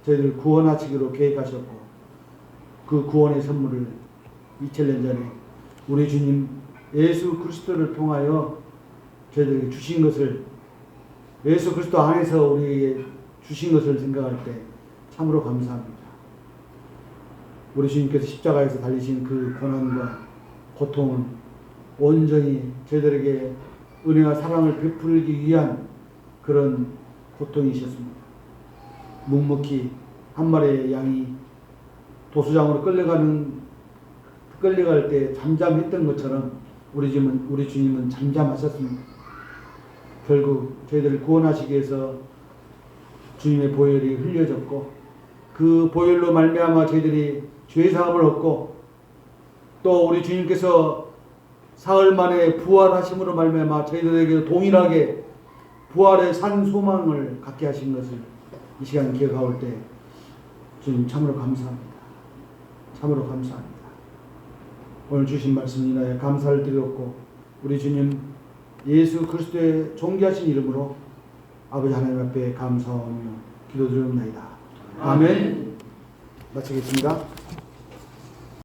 저희를 구원하시기로 계획하셨고 그 구원의 선물을 2000년 전에 우리 주님 예수 그리스도를 통하여 저희들에게 주신 것을 예수 그리스도 안에서 우리에게 주신 것을 생각할 때 참으로 감사합니다. 우리 주님께서 십자가에서 달리신 그 고난과 고통은 온전히 저희들에게 은혜와 사랑을 베풀기 위한 그런 고통이셨습니다. 묵묵히 한 마리의 양이 도수장으로 끌려갈 때 잠잠했던 것처럼 우리 주님은 잠잠하셨습니다. 결국 저희들을 구원하시기 위해서 주님의 보혈이 흘려졌고 그 보혈로 말미암아 저희들이 죄사함을 얻고 또 우리 주님께서 사흘 만에 부활하심으로 말미암아 저희들에게 동일하게 부활의 산 소망을 갖게 하신 것을 이 시간 기억하올 때 주님 참으로 감사합니다. 참으로 감사합니다. 오늘 주신 말씀 인하여 감사를 드렸고 우리 주님 예수 그리스도의 존귀하신 이름으로 아버지 하나님 앞에 감사하며 기도드리옵나이다. 아멘. 마치겠습니다.